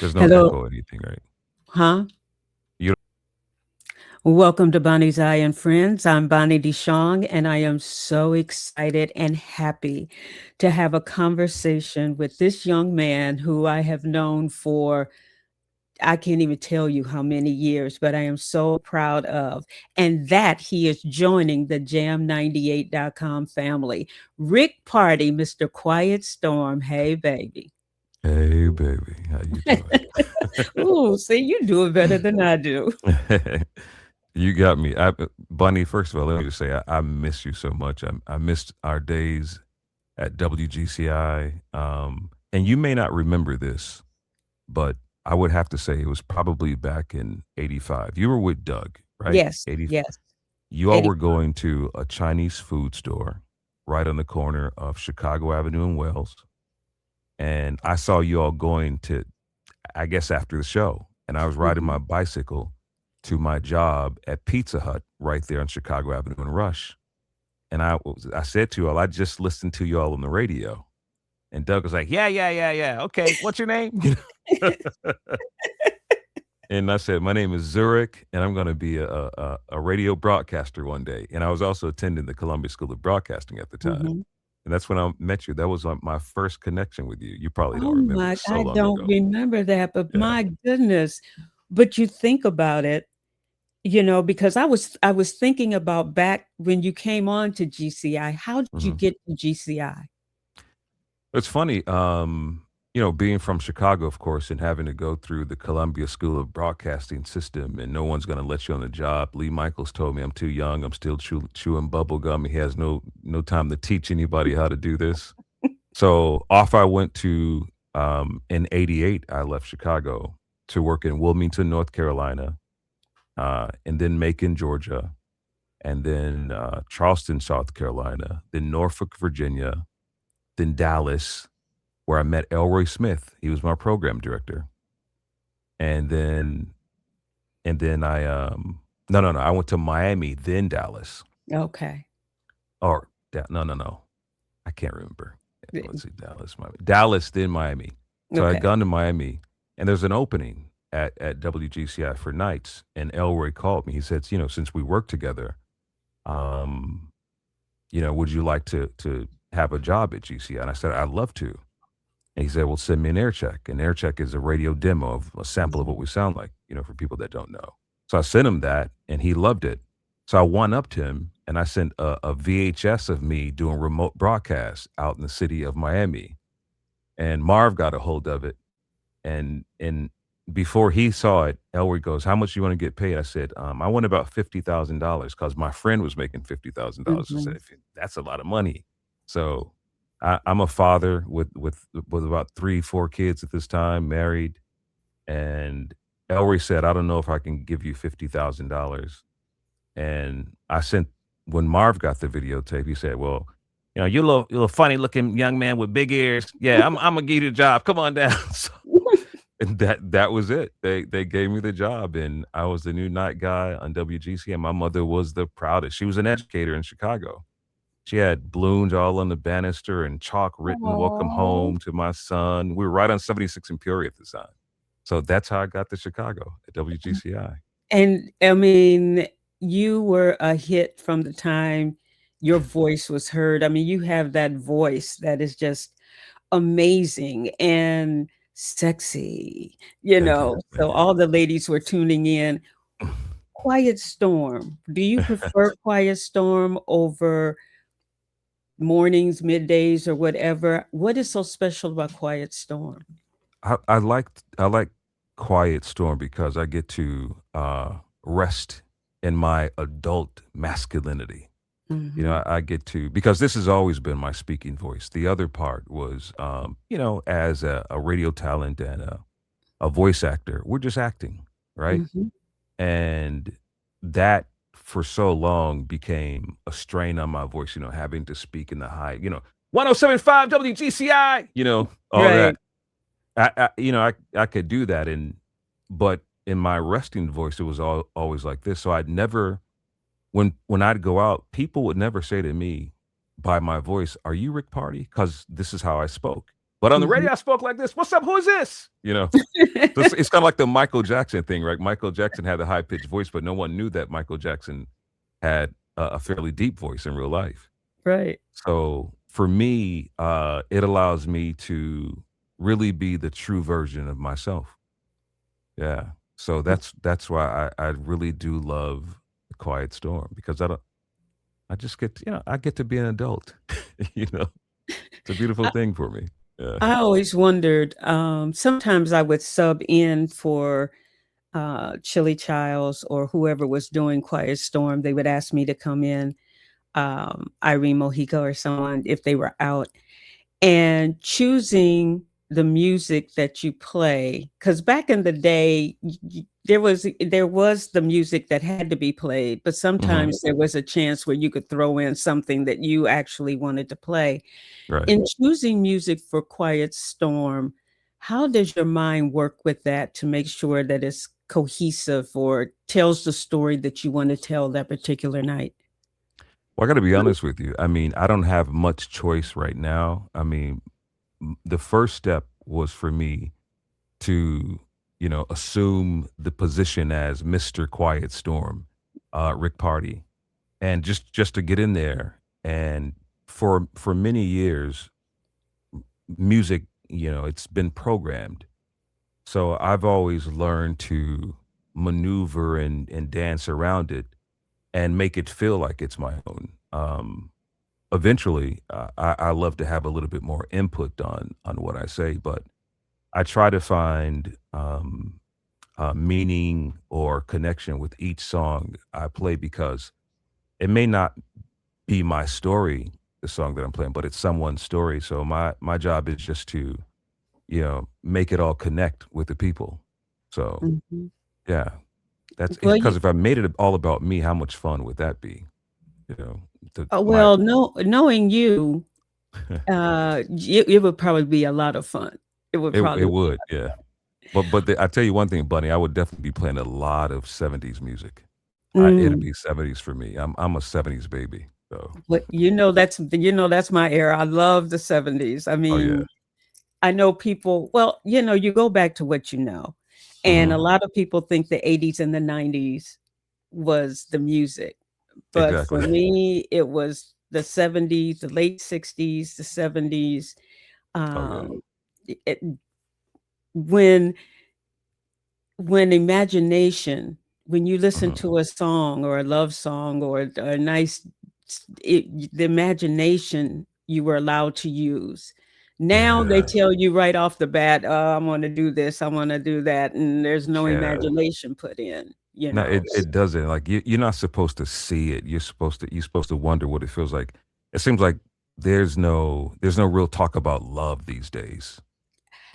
There's no Hello, echo or anything, right? huh? You Welcome to Bonnie's Eye and Friends. I'm Bonnie DeShong, and I am so excited and happy to have a conversation with this young man who I have known for, I can't even tell you how many years, but I am so proud of, and that he is joining the Jam98.com family. Rick Party, Mr. Quiet Storm. Hey, baby. Hey, baby, how you doing? Ooh, see, you do it better than I do. You got me. Bunny, first of all, let me just say I miss you so much. I missed our days at WGCI. And you may not remember this, but I would have to say it was probably back in 85. You were with Doug, right? Yes, 80. yes. You all 80. were going to a Chinese food store right on the corner of Chicago Avenue and Wells. And I saw you all going to, I guess, after the show. And I was riding my Mhm. bicycle to my job at Pizza Hut right there on Chicago Avenue and Rush. And I said to you all, I just listened to you all on the radio. And Doug was like, yeah, yeah, yeah, yeah. Okay, what's your name? And I said, my name is Zurich, and I'm going to be a radio broadcaster one day. And I was also attending the Columbia School of Broadcasting at the time. Mhm. And that's when I met you. That was my first connection with you. You probably Oh don't remember. It my, was so I long don't ago. remember that, but Yeah. my goodness. But you think about it, because I was thinking about back when you came on to GCI. How did you Hmm. get to GCI? It's funny, being from Chicago, of course, and having to go through the Columbia School of Broadcasting system, and no one's going to let you on the job. Lee Michaels told me I'm too young. I'm still chewing bubble gum. He has no time to teach anybody how to do this. So off I went to in '88. I left Chicago to work in Wilmington, North Carolina, and then Macon, Georgia, and then Charleston, South Carolina, then Norfolk, Virginia, then Dallas, where I met Elroy Smith. He was my program director. And then I no, I went to Miami, then Dallas. Okay. Or no. I can't remember. Eh, Let's see, Dallas, Miami. Dallas, then Miami. So I had Okay. gone to Miami, and there's an opening at WGCI for nights. And Elroy called me. He said, since we work together, um, would you like to have a job at GCI? And I said, I'd love to. And he said, well, send me an air check. An air check is a radio demo of a sample of what Mhm. we sound like, for people that don't know. So I sent him that and he loved it. So I went up to him and I sent a VHS of me doing remote broadcasts out in the city of Miami. And Marv got a hold of it. And before he saw it, Elroy goes, how much you want to get paid? I said, I want about $50,000 because my friend was making $50,000. I said, Mhm. that's a lot of money. So I'm a father with about 3, 4 kids at this time, married. And Elroy said, I don't know if I can give you $50,000. And I sent when Marv got the videotape, he said, well, you're a funny looking young man with big ears. Yeah, I'm gonna give you the job. Come on down. So and that was it. They gave me the job, and I was the new night guy on WGC. And my mother was the proudest. She was an educator in Chicago. She had balloons all on the banister and chalk written "Welcome Oh. home" to my son. We were right on 76 and Peoria at the time, so that's how I got to Chicago at WGCI. And I mean, you were a hit from the time your voice was heard. I mean, you have that voice that is just amazing and sexy, Thank you, so thank you. all the ladies were tuning in. Quiet Storm. Do you prefer Quiet Storm over mornings, middays, or whatever? What is so special about Quiet Storm? I like Quiet Storm because I get to rest in my adult masculinity. Mhm. I get to because this has always been my speaking voice. The other part was, as a radio talent and a voice actor, we're just acting, right? Mhm. And that for so long became a strain on my voice, having to speak in the high, 1075 WGCI, all that. Right. I could do that, but in my resting voice, it was always like this. So I'd never, when I'd go out, people would never say to me by my voice, "Are you Rick Party?" Because this is how I spoke. But on the Mhm. radio, I spoke like this. What's up? Who is this? You know, so it's kind of like the Michael Jackson thing, right? Michael Jackson had a high pitched voice, but no one knew that Michael Jackson had a fairly deep voice in real life. Right. So for me, it allows me to really be the true version of myself. Yeah. So that's why I really do love the Quiet Storm because I just get to, I get to be an adult. you know, it's a beautiful I thing for me. Yeah. I always wondered, sometimes I would sub in for, Chili Childs or whoever was doing Quiet Storm. They would ask me to come in, Irene Mojica or someone if they were out. And choosing the music that you play, because back in the day, there was the music that had to be played, but hmm sometimes there was a chance where you could throw in something that you actually wanted to play. Right. In choosing music for Quiet Storm, how does your mind work with that to make sure that it's cohesive or tells the story that you want to tell that particular night? Well, I got to be honest with you. I mean, I don't have much choice right now. I mean, the first step was for me to, assume the position as Mr. Quiet Storm, Rick Party, and just to get in there. And for many years, music, it's been programmed. So I've always learned to maneuver and dance around it and make it feel like it's my own. Eventually, I love to have a little bit more input on what I say, but I try to find meaning or connection with each song I play because it may not be my story, the song that I'm playing, but it's someone's story. So my job is just to make it all connect with the people. So Mhm. yeah, that's Well, because if I made it all about me, how much fun would that be? You know, the my well, no, knowing you, it would probably be a lot of fun. It would it probably be. would, yeah. But I tell you one thing, Bunny, I would definitely be playing a lot of '70s music. It'd Mm. be '70s for me. I'm a '70s baby. So What that's my era. I love the 70s. I oh yeah. mean, I know people, well, you go back to what you know. And a hmm lot of people think the 80s and the 90s was the music. But for Exactly. me, it was the 70s, the late 60s, the 70s. Oh yeah. Um, it, when imagination, when you listen hmm to a song or a love song or a nice, the imagination you were allowed to use. Now they Yeah. tell you right off the bat, "Oh, I'm gonna do this, I'm gonna do that," and there's no Yeah. imagination put in, you No, know? it doesn't. Like you're not supposed to see it. You're supposed to wonder what it feels like. It seems like there's no real talk about love these days.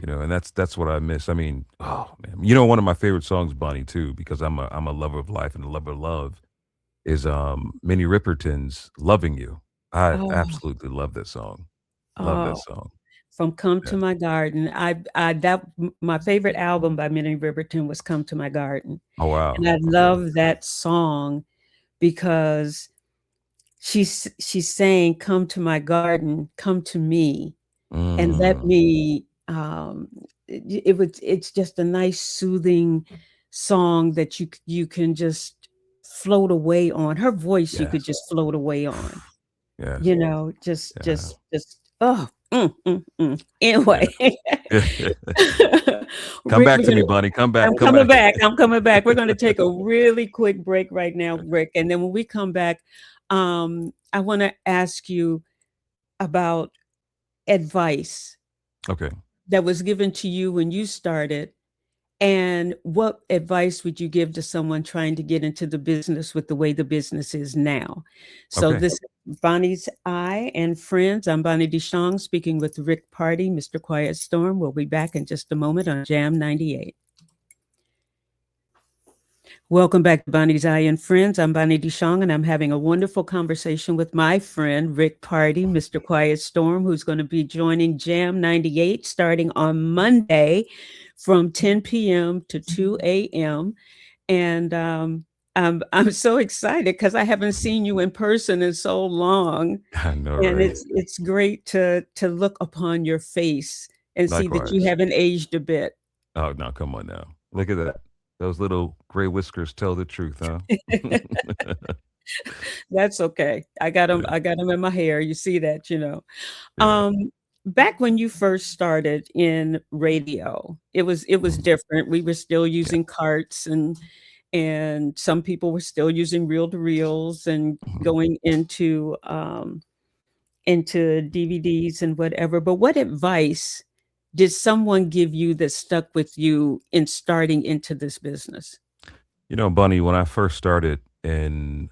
And that's what I miss. I mean, oh man, one of my favorite songs, Bonnie, too, because I'm a lover of life and a lover of love, is Minnie Riperton's "Loving You." I Oh, absolutely love that song. Love that oh, song. from Come Yeah. to My Garden, my favorite album by Minnie Riperton was Come to My Garden, Oh wow. and I Okay. love that song because she's saying, "Come to my garden, come to me, and let Mm, me," it's just a nice soothing song that you can just float away on. Her voice, you could yes. just float away on, Yes. Yeah. oh, Yeah. anyway. Come Rick, back we're to me, gonna Bunny. Come back. I'm Come coming back. back. I'm coming back. We're going to take a really quick break right now, Rick. And then when we come back, I want to ask you about advice Okay. that was given to you when you started. And what advice would you give to someone trying to get into the business with the way the business is now? So Okay. this is Bonnie's Eye and Friends. I'm Bonnie DeShong speaking with Rick Party, Mr. Quiet Storm. We'll be back in just a moment on Jam 98. Welcome back to Bonnie's Eye and Friends. I'm Bonnie DeShong, and I'm having a wonderful conversation with my friend, Rick Party, Mr. Quiet Storm, who's going to be joining Jam 98 starting on Monday from 10 p.m. to 2 a.m. And I'm so excited because I haven't seen you in person in so long. I know, And right? it's great to look upon your face and see that you Likewise. haven't aged a bit. Oh, no, come on now. Look at that. Those little gray whiskers tell the truth, huh? That's okay. Yeah, I got 'em in my hair, you see that, you know. yeah. Um, Back when you first started in radio, it was Mhm. different. We were still Yeah. using carts, and some people were still using reel-to-reels and Mhm. going into DVDs and whatever, but what advice did someone give you that stuck with you in starting into this business? You know, Bunny, when I first started in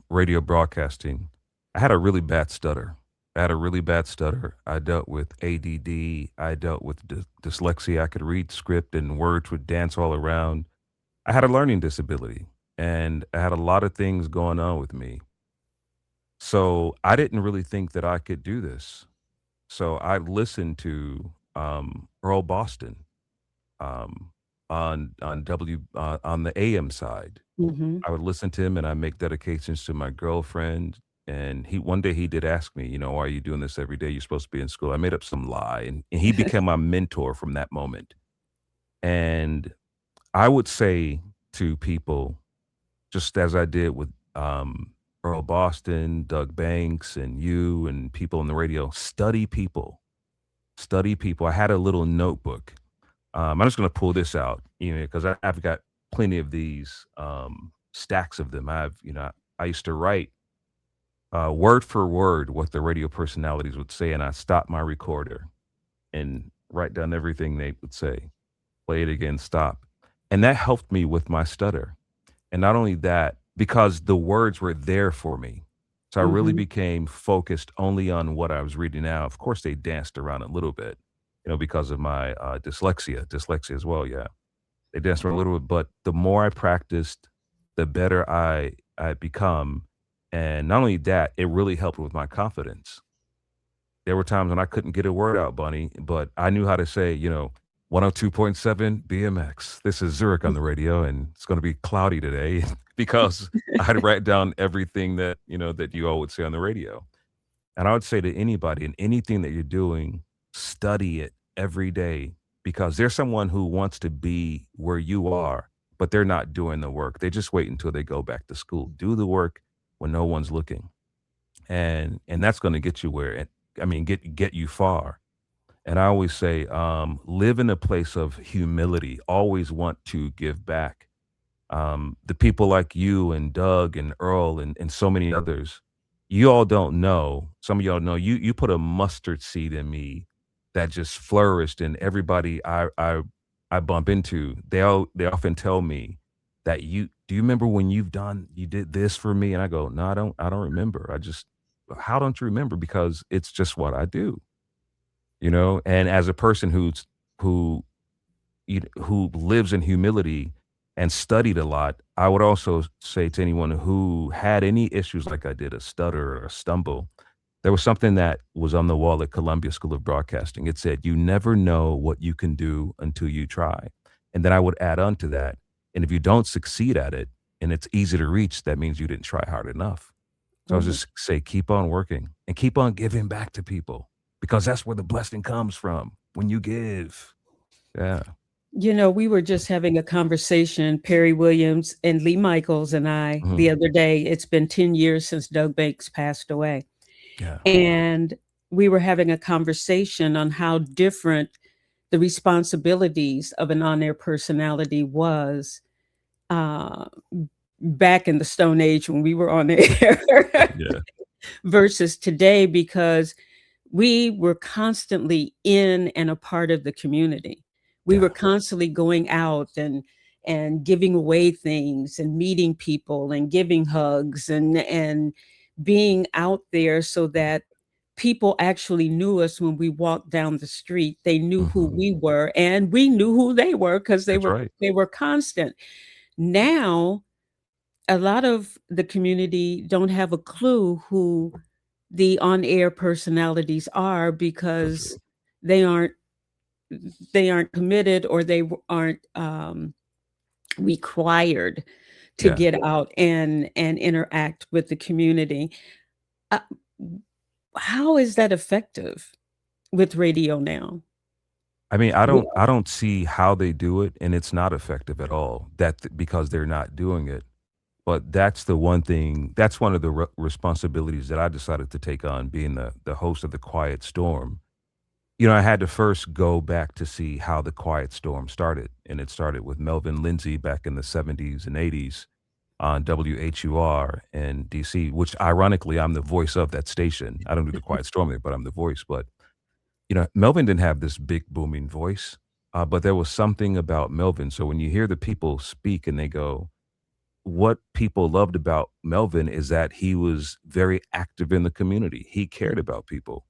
radio broadcasting, I had a really bad stutter. I had a really bad stutter. I dealt with ADD. I dealt with dyslexia. I could read script and words would dance all around. I had a learning disability and I had a lot of things going on with me. So I didn't really think that I could do this. So I listened to Earl Boston um, on on the AM side. Mhm. I would listen to him and I make dedications to my girlfriend. And he one day he did ask me, you know, "Why are you doing this every day? You're supposed to be in school." I made up some lie, and he became my mentor from that moment. And I would say to people, just as I did with Earl Boston, Doug Banks, and you, and people on the radio, study people. Study people. I had a little notebook. I'm just going to pull this out, you know, because I've got plenty of these stacks of them. I used to write word for word what the radio personalities would say, and I stop my recorder and write down everything they would say. Play it again, stop, and that helped me with my stutter. And not only that, because the words were there for me. So I really Mhm. became focused only on what I was reading now. Of course, they danced around a little bit, you know, because of my dyslexia as well. Yeah, they danced around a little bit, but the more I practiced, the better I become. And not only that, it really helped with my confidence. There were times when I couldn't get a word out, Bunny, but I knew how to say, you know, 102.7 BMX. This is Zurich on the radio, and it's going to be cloudy today because I had to write down everything that, you know, that you all would say on the radio. And I would say to anybody in anything that you're doing, study it every day because there's someone who wants to be where you are, but they're not doing the work. They just wait until they go back to school. Do the work when no one's looking. And that's going to get you where it, I mean, get you far. And I always say, live in a place of humility. Always want to give back. The people like you and Doug and Earl and so many others, you all don't know. Some of y'all know you put a mustard seed in me that just flourished, and everybody I bump into, they often tell me that you do you remember when you did this for me? And I go, no, I don't remember. I just how don't you remember? Because it's just what I do, you know. And as a person who who lives in humility and studied a lot, I would also say to anyone who had any issues like I did, a stutter or a stumble, there was something that was on the wall at Columbia School of Broadcasting. It said, "You never know what you can do until you try." And then I would add on to that, and if you don't succeed at it and it's easy to reach, that means you didn't try hard enough. So I was Oh. just say, keep on working and keep on giving back to people because that's where the blessing comes from when you give. Yeah. You know, we were just having a conversation, Perry Williams and Lee Michaels and I, the Mhm. other day. It's been 10 years since Doug Banks passed away. Yeah. And we were having a conversation on how different the responsibilities of an on-air personality was uh, back in the Stone Age when we were on the air Yeah. versus today, because we were constantly in and a part of the community. We were Yeah. constantly going out and giving away things and meeting people and giving hugs and being out there so that people actually knew us when we walked down the street. They knew who Mhm. we were and we knew who they were because That's right. they were constant. Now, a lot of the community don't have a clue who the on-air personalities are So because true. they aren't they aren't committed, or aren't required to Yeah. get out and interact with the community. Uh, how is that effective with radio now? I mean, I Yeah. don't see how they do it, and it's not effective at all. Because they're not doing it. But that's the one thing. That's one of the responsibilities that I decided to take on, being the host of the Quiet Storm. You know, I had to first go back to see how the Quiet Storm started, and it started with Melvin Lindsay back in the 70s and 80s on WHUR in DC, which ironically I'm the voice of that station. I don't do the Quiet Storm there, but I'm the voice. But you know, Melvin didn't have this big booming voice, but there was something about Melvin. So when you hear the people speak and they go, what people loved about Melvin is that he was very active in the community. He cared about people.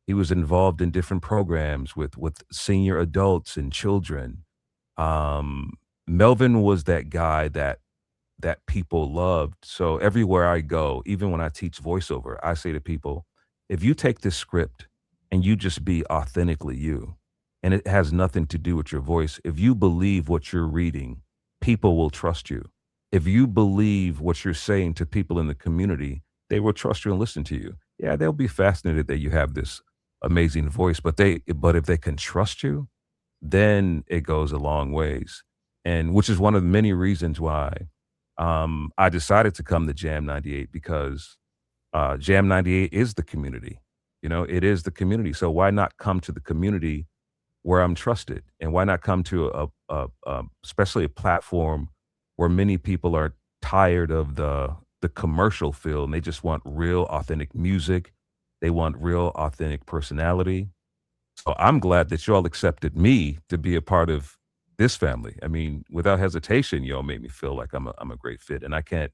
He was involved in different programs with senior adults and children. Um, Melvin was that guy that people loved. So everywhere I go, even when I teach voiceover, I say to people, if you take this script and you just be authentically you, and it has nothing to do with your voice, if you believe what you're reading, people will trust you. If you believe what you're saying to people in the community, they will trust you and listen to you. Yeah, they'll be fascinated that you have this amazing voice, but if they can trust you, then it goes a long ways. And which is one of the many reasons why I decided to come to Jam 98 because Jam 98 is the community. You know, it is the community. So why not come to the community where I'm trusted? And why not come to especially a platform where many people are tired of the commercial feel and they just want real authentic music. They want real authentic personality. So I'm glad that y'all accepted me to be a part of this family. I mean, without hesitation, y'all made me feel like I'm a great fit, and I can't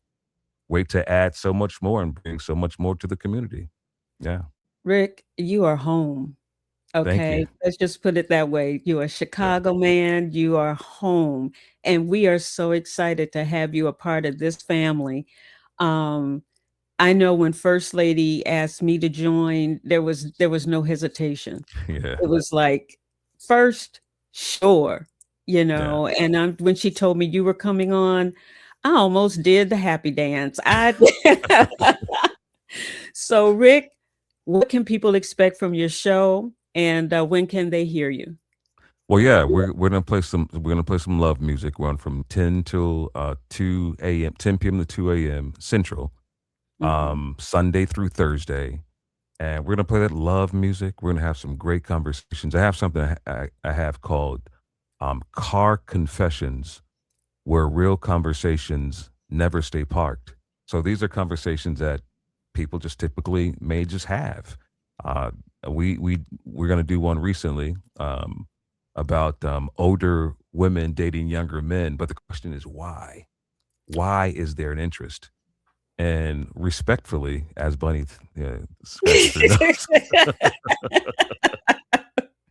wait to add so much more and bring so much more to the community. Yeah, Rick, you are home. thank you. Okay, let's just put it that way. You're a Yeah, Chicago man, you are home, and we are so excited to have you a part of this family. Um, I know when First Lady asked me to join, there was no hesitation. yeah, It was like, "First, sure," yeah. and when she told me you were coming on, I almost did the happy dance. I So, Rick, what can people expect from your show, and, when can they hear you? Well, yeah, we're gonna play some love music. Run from 10 till 2 a.m., 10 p.m. to 2 a.m. Central, Mhm. Sunday through Thursday. And we're gonna play that love music. We're gonna have some great conversations. I have something I have called Car Confessions, where real conversations never stay parked. So these are conversations that people just typically may just have. Uh, we're gonna do one recently about older women dating younger men, but the question is why? Why is there an interest? And respectfully, as Bunny scratches her nose,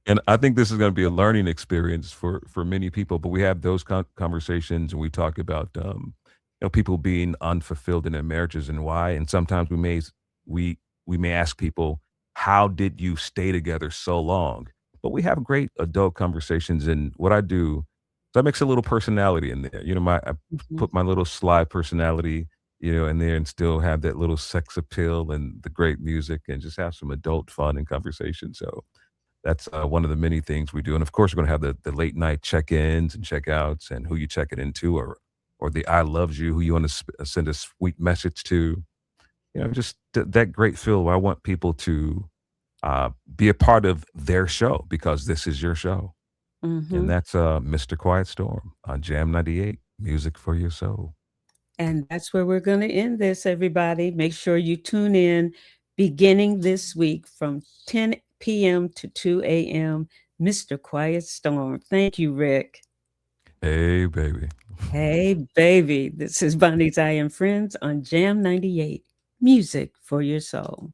and I think this is going to be a learning experience for many people. But we have those conversations, and we talk about people being unfulfilled in their marriages and why. And sometimes we we may ask people, "How did you stay together so long?" But we have great adult conversations, and what I do is I mix a little personality in there. You know, my I Mhm. put my little sly personality, in there, and still have that little sex appeal and the great music, and just have some adult fun and conversation. So that's, one of the many things we do, and of course, we're gonna have the late night check-ins and check-outs and who you check it into or the "I loves you," who you wanna send a sweet message to, just that great feel where I want people to, be a part of their show because this is your show, and Mhm. that's, Mr. Quiet Storm on Jam 98, music for your soul. And that's where we're gonna end this, everybody. Make sure you tune in beginning this week from 10 PM to 2 AM, Mr. Quiet Storm. Thank you, Rick. Hey, baby. Hey, baby. This is Bonnie's I Am Friends on Jam 98, music for your soul.